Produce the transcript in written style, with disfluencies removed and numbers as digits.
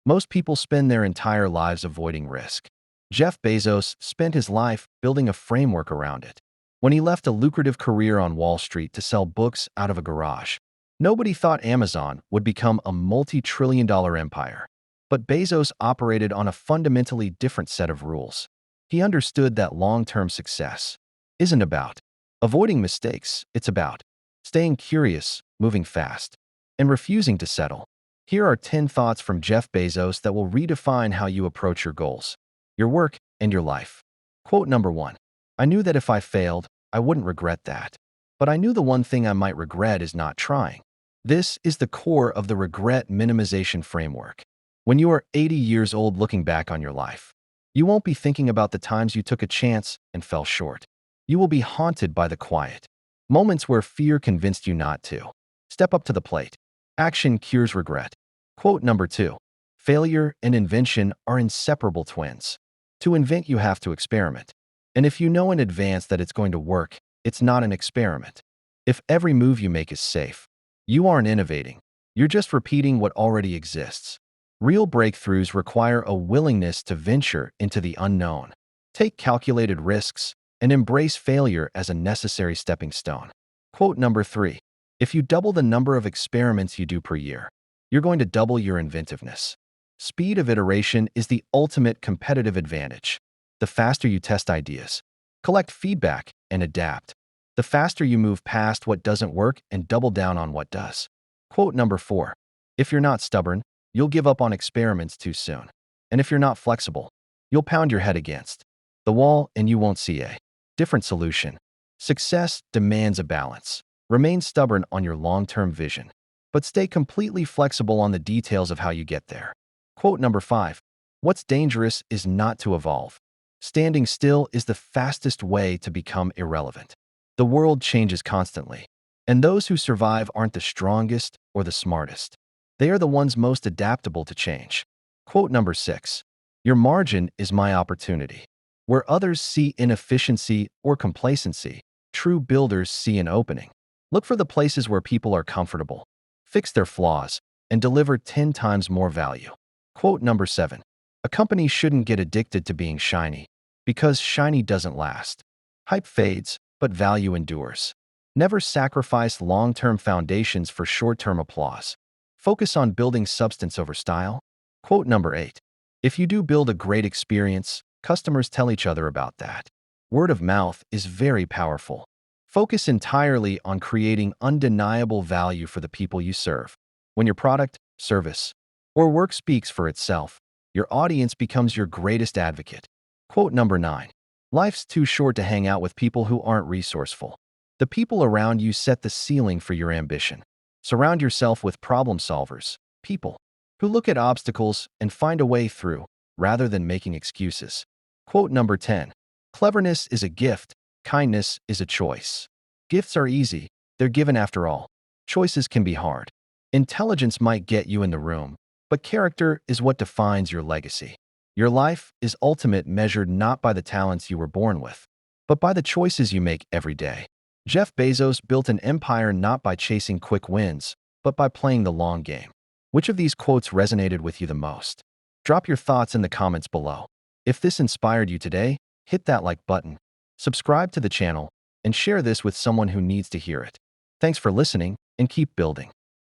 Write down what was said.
Most people spend their entire lives avoiding risk. Jeff Bezos spent his life building a framework around it. When he left a lucrative career on Wall Street to sell books out of a garage, nobody thought Amazon would become a multi-trillion-dollar empire. But Bezos operated on a fundamentally different set of rules. He understood that long-term success isn't about avoiding mistakes, it's about staying curious, moving fast, and refusing to settle. Here are 10 thoughts from Jeff Bezos that will redefine how you approach your goals, your work, and your life. Quote number 1. I knew that if I failed, I wouldn't regret that. But I knew the one thing I might regret is not trying. This is the core of the Regret Minimization Framework. When you are 80 years old looking back on your life, you won't be thinking about the times you took a chance and fell short. You will be haunted by the quiet moments where fear convinced you not to. Step up to the plate. Action cures regret. Quote number 2. Failure and invention are inseparable twins. To invent, you have to experiment. And if you know in advance that it's going to work, it's not an experiment. If every move you make is safe, you aren't innovating. You're just repeating what already exists. Real breakthroughs require a willingness to venture into the unknown, take calculated risks, and embrace failure as a necessary stepping stone. Quote number 3. If you double the number of experiments you do per year, you're going to double your inventiveness. Speed of iteration is the ultimate competitive advantage. The faster you test ideas, collect feedback, and adapt, the faster you move past what doesn't work and double down on what does. Quote number 4. If you're not stubborn, you'll give up on experiments too soon. And if you're not flexible, you'll pound your head against the wall and you won't see a different solution. Success demands a balance. Remain stubborn on your long-term vision, but stay completely flexible on the details of how you get there. Quote number 5. What's dangerous is not to evolve. Standing still is the fastest way to become irrelevant. The world changes constantly, and those who survive aren't the strongest or the smartest. They are the ones most adaptable to change. Quote number 6. Your margin is my opportunity. Where others see inefficiency or complacency, true builders see an opening. Look for the places where people are comfortable, fix their flaws, and deliver 10 times more value. Quote number 7. A company shouldn't get addicted to being shiny, because shiny doesn't last. Hype fades, but value endures. Never sacrifice long-term foundations for short-term applause. Focus on building substance over style. Quote number 8. If you do build a great experience, customers tell each other about that. Word of mouth is very powerful. Focus entirely on creating undeniable value for the people you serve. When your product, service, or work speaks for itself, your audience becomes your greatest advocate. Quote number 9. Life's too short to hang out with people who aren't resourceful. The people around you set the ceiling for your ambition. Surround yourself with problem solvers, people who look at obstacles and find a way through, rather than making excuses. Quote number 10. Cleverness is a gift, kindness is a choice. Gifts are easy, they're given after all. Choices can be hard. Intelligence might get you in the room, but character is what defines your legacy. Your life is ultimate, measured not by the talents you were born with, but by the choices you make every day. Jeff Bezos built an empire not by chasing quick wins, but by playing the long game. Which of these quotes resonated with you the most? Drop your thoughts in the comments below. If this inspired you today, hit that like button, subscribe to the channel, and share this with someone who needs to hear it. Thanks for listening, and keep building.